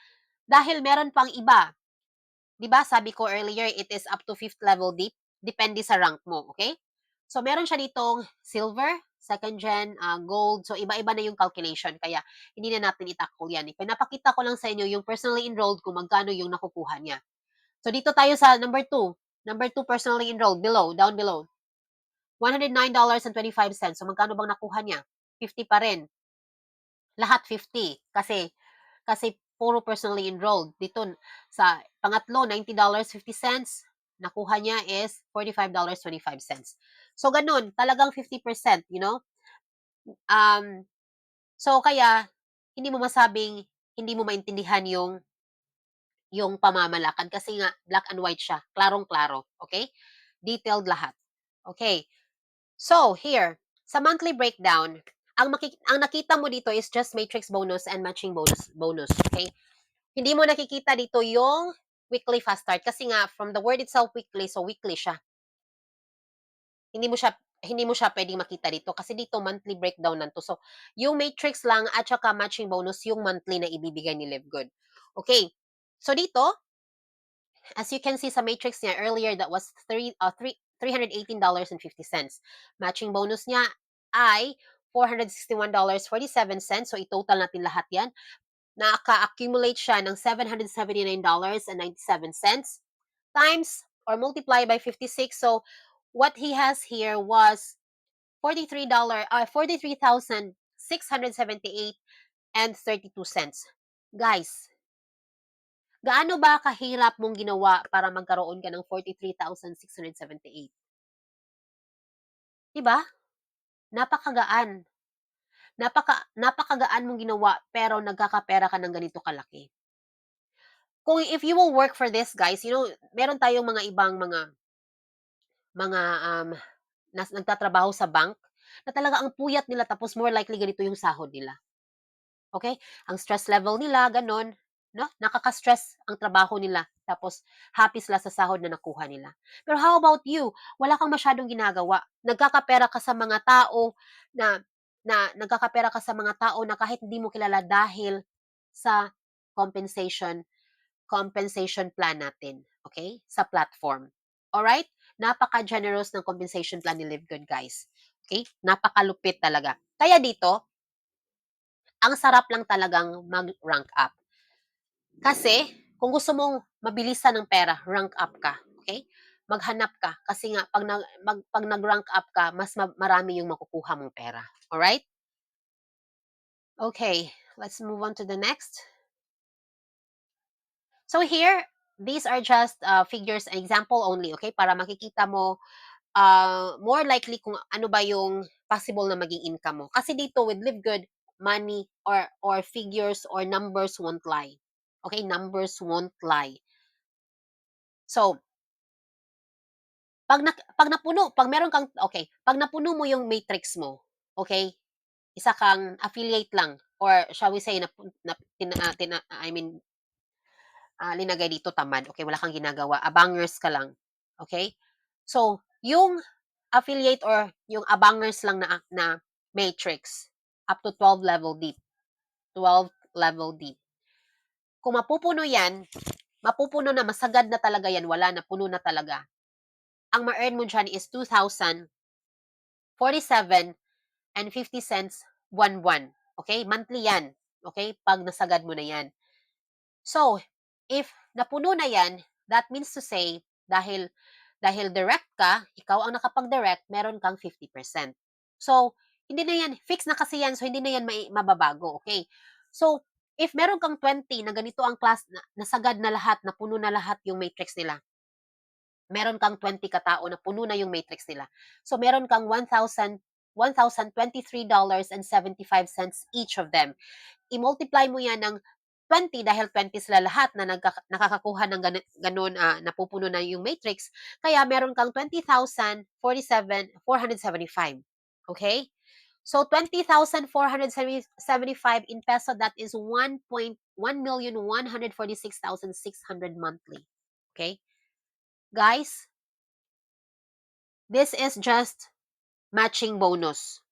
dahil meron pang iba, 'di ba sabi ko earlier, it is up to fifth level deep, depende sa rank mo, okay? So meron siya ditong silver, second gen, gold, so iba-iba na yung calculation kaya hindi na natin itakol yan. Pinapakita ko lang sa inyo yung personally enrolled kung magkano yung nakukuha niya. So dito tayo sa number 2. Number 2 personally enrolled, down below. $109.25. So magkano bang nakuha niya? 50 pa rin. Lahat 50 kasi puro personally enrolled. Dito sa pangatlo, $90.50, nakuha niya is $45.25. So ganun, talagang 50%, you know? So kaya hindi mo masabing hindi mo maintindihan yung pamamalakad kasi nga black and white siya, klarong-klaro, okay? Detailed lahat. Okay. So here, sa monthly breakdown, ang nakita mo dito is just matrix bonus and matching bonus, okay? Hindi mo nakikita dito yung weekly fast start kasi nga from the word itself weekly, so weekly siya. Hindi mo siya hindi mo siya pwedeng makita dito kasi dito monthly breakdown nanto. So, yung matrix lang at saka matching bonus yung monthly na ibibigay ni Live Good. Okay. So dito, as you can see sa matrix niya earlier, that was $318.50. Matching bonus niya ay $461.47. So i-total natin lahat 'yan. Naka-accumulate siya ng $779.97 times or multiply by 56. So what he has here was $43,678 and 32 cents. Guys, gaano ba kahirap mong ginawa para magkaroon ka ng 43,678? 'Di ba? Napakagaan. Napakagaan mong ginawa pero nagkakapera ka ng ganito kalaki. Kung if you will work for this guys, you know, meron tayong mga ibang mga nagtatrabaho sa bank na talaga ang puyat nila tapos more likely ganito yung sahod nila. Okay? Ang stress level nila gano'n, 'no? Nakaka-stress ang trabaho nila tapos happy sila sa sahod na nakuha nila. Pero how about you? Wala kang masyadong ginagawa. Nagkakapera ka sa mga tao na nagkakapera ka sa mga tao na kahit hindi mo kilala dahil sa compensation compensation plan natin, okay? Sa platform. Alright? Napaka-generous ng compensation plan ni LiveGood, guys. Okay? Napakalupit talaga. Kaya dito, ang sarap lang talagang mag-rank up. Kasi, kung gusto mong mabilisan ng pera, rank up ka. Okay? Maghanap ka. Kasi nga, pag nag-rank up ka, mas marami yung makukuha mong pera. Alright? Okay, let's move on to the next. So here, these are just figures, example only, okay? Para makikita mo more likely kung ano ba yung possible na maging income mo. Kasi dito with Live Good, money or figures or numbers won't lie. Okay? Numbers won't lie. So, pag meron kang, okay, pag napuno mo yung matrix mo, okay, isa kang affiliate lang or shall we say I mean linagay dito tamad, okay, wala kang ginagawa, abangers ka lang, okay? So, yung affiliate or yung abangers lang na matrix, up to 12 level deep, 12 level deep. Kung mapupuno yan, mapupuno na, masagad na talaga yan, wala na, puno na talaga. Ang ma-earn mo dyan is 2,047 and 50 cents buwan-buwan. Okay? Monthly yan. Okay? Pag nasagad mo na yan. So, if napuno na yan, that means to say, dahil direct ka, ikaw ang nakapag-direct, meron kang 50%. So, hindi na yan, fix na kasi yan, so hindi na yan mababago, okay? So, if meron kang 20 na ganito ang class, nasagad na lahat, napuno na lahat yung matrix nila, meron kang 20 katao na puno na yung matrix nila. So meron kang $1,023.75 each of them. I-multiply mo yan ng 20 dahil 20 sila lahat na nakakakuha ng ganun, napupuno na yung matrix. Kaya meron kang 20,475. Okay? So 20,475 in peso, that is 1,146,600 monthly. Okay? Guys, this is just matching bonus.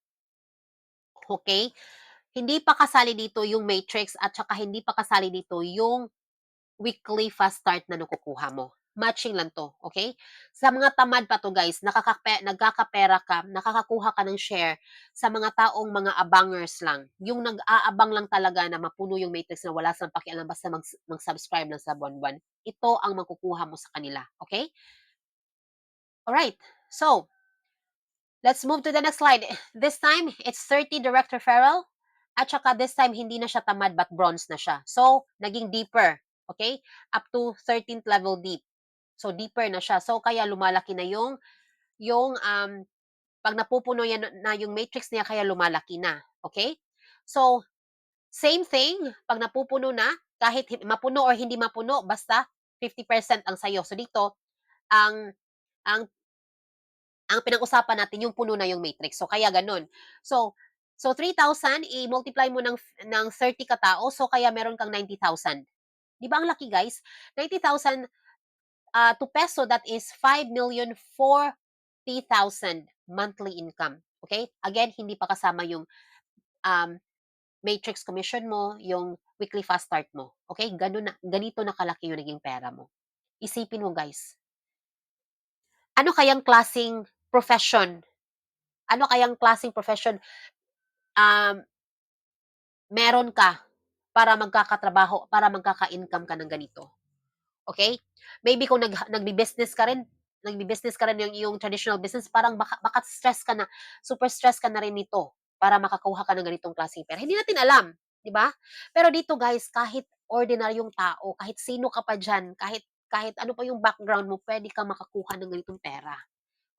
Okay? Hindi pa kasali dito yung matrix at saka hindi pa kasali dito yung weekly fast start na nakukuha mo. Matching lang to, okay? Sa mga tamad pa to guys, nagkakapera ka, nakakakuha ka ng share sa mga taong mga abangers lang. Yung nag-aabang lang talaga na mapuno yung matrix na wala silang pakialam basta mag-subscribe lang sa buwan-buwan. Ito ang makukuha mo sa kanila, okay? Alright, so, let's move to the next slide. This time, it's 30 direct referral. At saka this time, hindi na siya tamad but bronze na siya. So, naging deeper. Okay? Up to 13th level deep. So, deeper na siya. So, kaya lumalaki na pag napupuno yan na yung matrix niya, kaya lumalaki na. Okay? So, same thing, pag napupuno na, kahit mapuno or hindi mapuno, basta 50% ang sayo. So, dito, ang ang ang pinag-usapan natin yung puno na yung matrix. So, kaya ganun. So 3,000 i-multiply mo ng 30 katao, so kaya meron kang 90,000. Di ba ang laki, guys? 90,000 to peso, that is 5,040,000 monthly income. Okay? Again, hindi pa kasama yung um, matrix commission mo, yung weekly fast start mo. Okay? Ganito na kalaki yung naging pera mo. Isipin mo, guys. Ano kayang klasing profession? Ano kayang klaseng profession um, meron ka para magkakatrabaho, para magkaka-income ka ng ganito? Okay? Maybe kung nagbi-business ka rin, yung traditional business, parang baka stress ka na, super stress ka na rin nito para makakuha ka ng ganitong klaseng pera. Hindi natin alam, 'di ba? Pero dito guys, kahit ordinaryong tao, kahit sino ka pa diyan, kahit kahit ano pa yung background mo, pwede kang makakuha ng ganitong pera.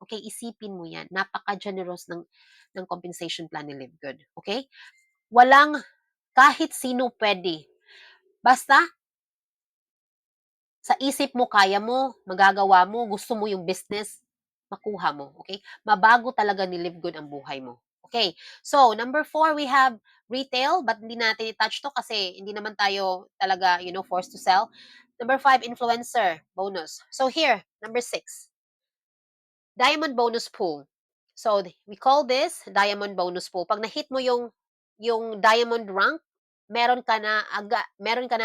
Okay, isipin mo 'yan. Napaka-generous ng compensation plan ni Live Good. Okay? Walang kahit sino pwede. Basta sa isip mo, kaya mo, magagawa mo, gusto mo yung business, makuha mo, okay? Mabago talaga ni Live Good ang buhay mo. Okay, so number 4, we have retail, but hindi natin i-touch to kasi hindi naman tayo talaga, forced to sell. Number 5, influencer, bonus. So here, number 6, diamond bonus pool. So we call this diamond bonus pool. Pag na-hit mo yung diamond rank, meron ka na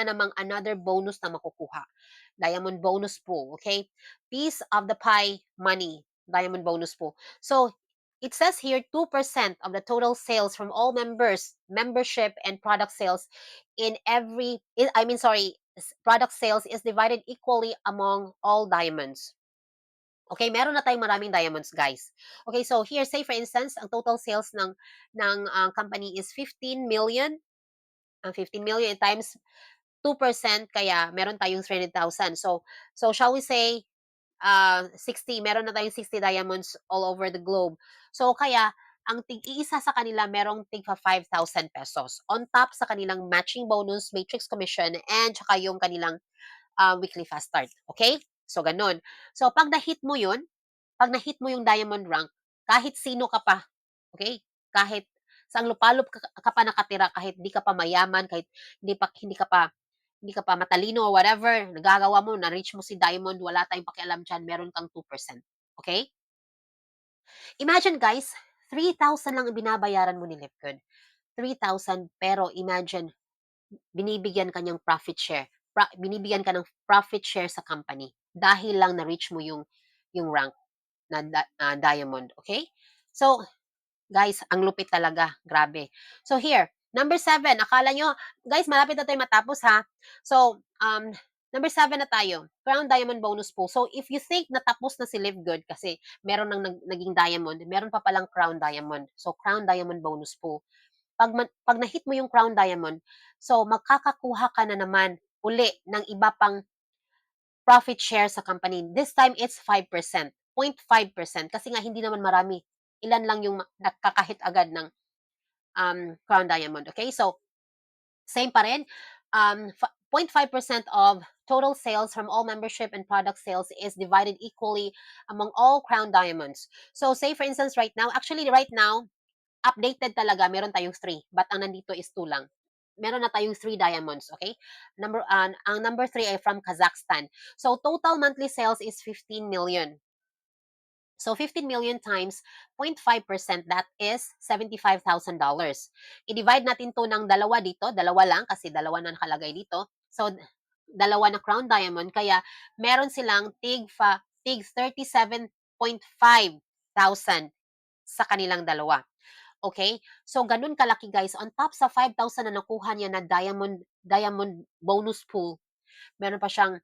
namang another bonus na makukuha. Diamond bonus pool, okay? Piece of the pie money, diamond bonus pool. So it says here 2% of the total sales from all membership and product sales product sales is divided equally among all diamonds. Okay, meron na tayong maraming diamonds, guys. Okay, so here, say for instance, ang total sales ng company is 15 million. Ang 15 million times 2%, kaya meron tayong 300,000. So shall we say 60, meron na tayong 60 diamonds all over the globe. So kaya ang tig-iisa sa kanila merong tig 5,000 pesos on top sa kanilang matching bonus, matrix commission, and saka yung kanilang weekly fast start. Okay? So ganun. So pag na-hit mo yung diamond rank, kahit sino ka pa, okay? Kahit saang lupalop ka pa nakatira, kahit di ka pa mayaman, kahit hindi ka pa matalino or whatever, nagagawa mo, na-reach mo si diamond, wala tayong pakialam diyan, meron kang 2%. Okay? Imagine guys, 3,000 lang ang binabayaran mo ni Lipgood. 3,000, pero imagine, binibigyan ka niyang profit share. Binibigyan ka ng profit share sa company dahil lang na-reach mo yung rank na diamond, okay? So, guys, ang lupit talaga, grabe. So here, number 7, akala nyo, guys, malapit na tayo matapos ha. So, number 7 na tayo, Crown Diamond Bonus Pool. So, if you think natapos na si Live Good kasi meron nang naging diamond, meron pa palang Crown Diamond. So, Crown Diamond Bonus Pool. Pag na-hit mo yung Crown Diamond, so makakakuha ka na naman uli ng iba pang profit share sa company. This time, it's 5%, 0.5%, kasi nga hindi naman marami. Ilan lang yung nakakahit agad ng Crown Diamond. Okay? So, same pa rin. 0.5% of total sales from all membership and product sales is divided equally among all Crown Diamonds. So, say for instance, right now, updated talaga, meron tayong 3, but ang nandito is 2 lang. Meron na tayong 3 diamonds, okay? Ang number 3 ay from Kazakhstan. So, total monthly sales is 15 million. So, 15 million times 0.5%, that is $75,000. I-divide natin to ng dalawa dito, dalawa lang kasi dalawa na nakalagay dito. So, dalawa na crown diamond, kaya meron silang tig 37.5 thousand sa kanilang dalawa. Okay? So, ganun kalaki guys. On top sa 5,000 na nakuha niya na diamond bonus pool, meron pa siyang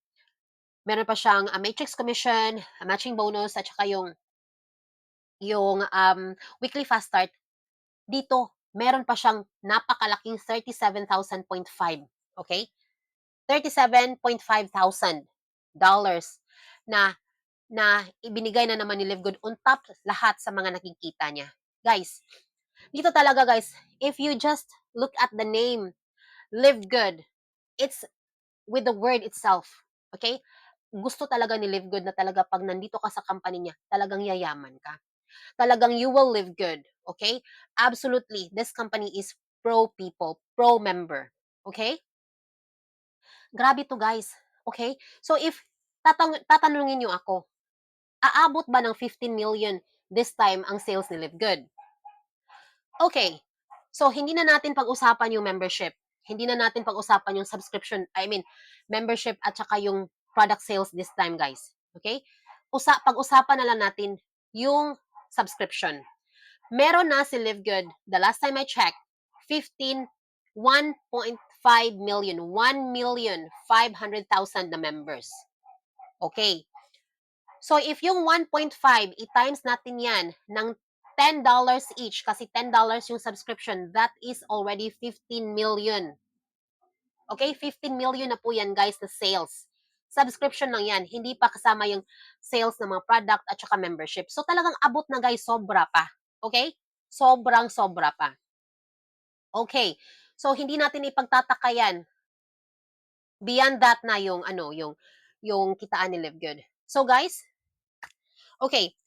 matrix commission, a matching bonus, at saka yung weekly fast start. Dito, meron pa siyang napakalaking 37,000.5. Okay? 37.5 thousand dollars na ibinigay na naman ni Live Good on top lahat sa mga nakikita niya. Guys, dito talaga guys, if you just look at the name, Live Good, it's with the word itself. Okay? Gusto talaga ni Live Good na talaga pag nandito ka sa company niya, talagang yayaman ka. Talagang you will live good. Okay? Absolutely. This company is pro people, pro member. Okay? Grabe to guys. Okay? So if tatanungin niyo ako, aabot ba ng 15 million this time ang sales ni Live Good? Okay. So, hindi na natin pag-usapan yung membership. Hindi na natin pag-usapan yung subscription, membership at saka yung product sales this time, guys. Okay? Pag-usapan na lang natin yung subscription. Meron na si Live Good, the last time I checked, 1.5 million, 1,500,000 na members. Okay. So, if yung 1.5, i-times natin yan ng $10 each, kasi $10 yung subscription, that is already 15 million. Okay? 15 million na po yan, guys, na sales. Subscription lang yan. Hindi pa kasama yung sales ng mga product at saka membership. So, talagang abot na, guys, sobra pa. Okay? Sobrang sobra pa. Okay. So, hindi natin ipagtataka yan. Beyond that na yung kitaan ni Live Good. So, guys, okay.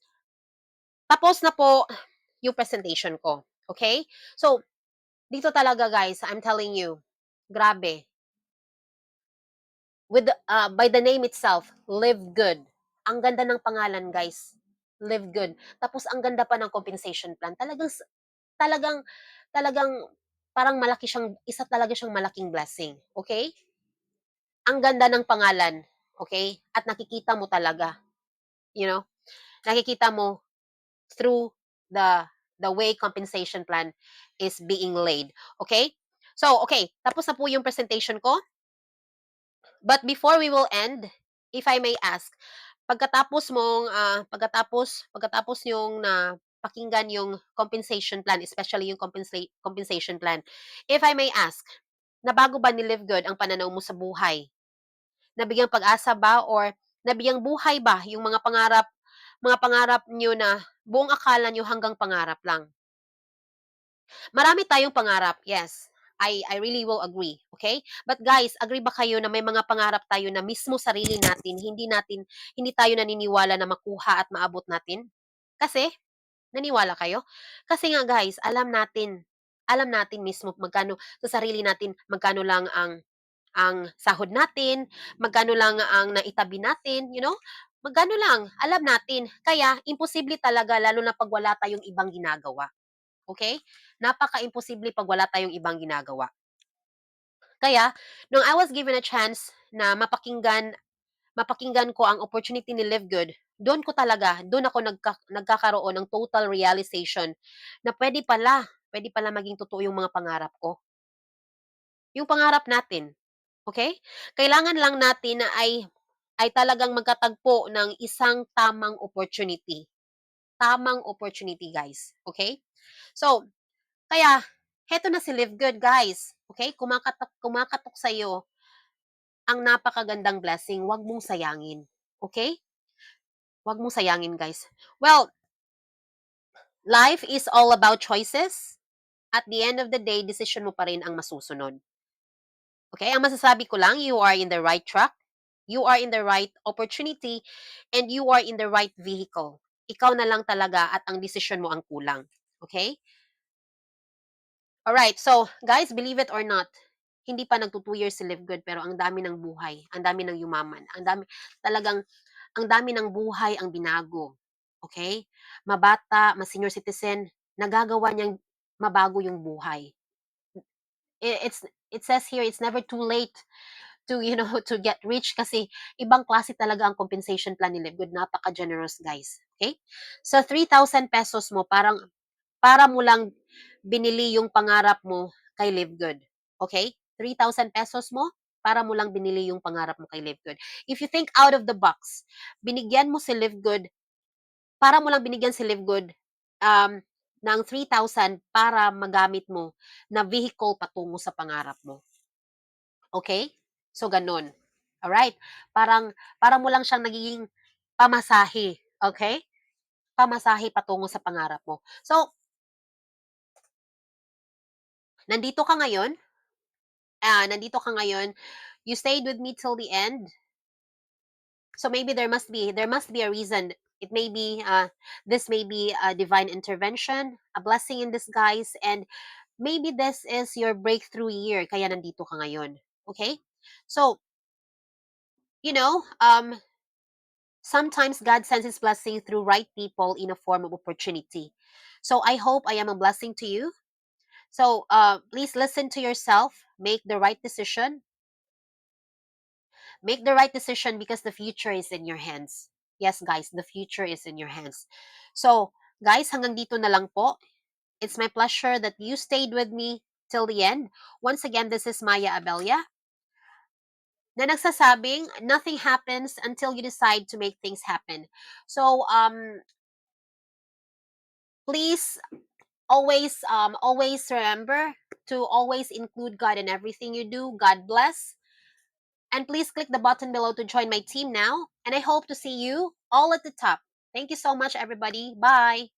Tapos na po yung presentation ko. Okay? So, dito talaga guys, I'm telling you, grabe. By the name itself, Live Good. Ang ganda ng pangalan guys. Live Good. Tapos ang ganda pa ng compensation plan. Talagang, talagang parang isa talaga siyang malaking blessing. Okay? Ang ganda ng pangalan. Okay? At nakikita mo talaga. You know? Nakikita mo through the way compensation plan is being laid. Okay? So, okay, tapos na po yung presentation ko. But before we will end, if I may ask, pagkatapos yung na pakinggan yung compensation plan, especially yung compensation plan, if I may ask, nabago ba ni Live Good ang pananaw mo sa buhay? Nabigyang pag-asa ba or nabigyang buhay ba yung mga pangarap niyo na buong akala niyo hanggang pangarap lang? Marami tayong pangarap, yes. I really will agree, okay? But guys, agree ba kayo na may mga pangarap tayo na mismo sarili natin, hindi tayo naniniwala na makuha at maabot natin? Kasi, naniwala kayo? Kasi nga guys, alam natin mismo magkano sa sarili natin, magkano lang ang sahod natin, magkano lang ang naitabi natin, magkano lang, alam natin. Kaya, imposible talaga, lalo na pag wala tayong ibang ginagawa. Okay? Napaka-imposible pag wala tayong ibang ginagawa. Kaya, nung I was given a chance na mapakinggan ko ang opportunity ni Live Good, doon ako nagkakaroon ng total realization na pwede pala maging totoo yung mga pangarap ko. Yung pangarap natin. Okay? Kailangan lang natin na ay talagang magkatagpo ng isang tamang opportunity. Tamang opportunity, guys. Okay? So, kaya, heto na si Live Good, guys. Okay? Kumakatok sa'yo ang napakagandang blessing, 'wag mong sayangin, okay? 'Wag mong sayangin, guys. Well, life is all about choices. At the end of the day, decision mo pa rin ang masusunod. Okay? Ang masasabi ko lang, you are in the right track, you are in the right opportunity, and you are in the right vehicle. Ikaw na lang talaga at ang decision mo ang kulang. Okay? Alright, so guys, believe it or not, hindi pa nagto 2 years si Live Good pero ang dami ng buhay, ang dami ng yumaman, ang dami talagang ang dami ng buhay ang binago. Okay? Mabata, ma-senior citizen, nagagawa niyang mabago yung buhay. It says here it's never too late to to get rich kasi ibang klase talaga ang compensation plan ni Live Good, napaka-generous, guys. Okay? So 3,000 pesos mo para mo lang binili yung pangarap mo kay Live Good. Okay? 3,000 pesos mo para mo lang binili yung pangarap mo kay Live Good. If you think out of the box, binigyan mo si Live Good, para mo lang binigyan si Live Good ng 3,000 para magamit mo na vehicle patungo sa pangarap mo. Okay? So ganun. Alright? Parang mo lang siyang nagiging pamasahe. Okay? Pamasahe patungo sa pangarap mo. So, nandito ka ngayon, you stayed with me till the end. So maybe there must be a reason. It may be this may be a divine intervention, a blessing in disguise, and maybe this is your breakthrough year kaya nandito ka ngayon. Okay? So, you know, sometimes God sends his blessing through right people in a form of opportunity. So I hope I am a blessing to you. So please listen to yourself, make the right decision because the future is in your hands. Yes, guys, the future is in your hands. So, guys, hanggang dito na lang po. It's my pleasure that you stayed with me till the end. Once again, this is Maya Abelia na nagsasabing nothing happens until you decide to make things happen. So, please always remember to always include God in everything you do. God bless. And please click the button below to join my team now. And I hope to see you all at the top. Thank you so much, everybody. Bye.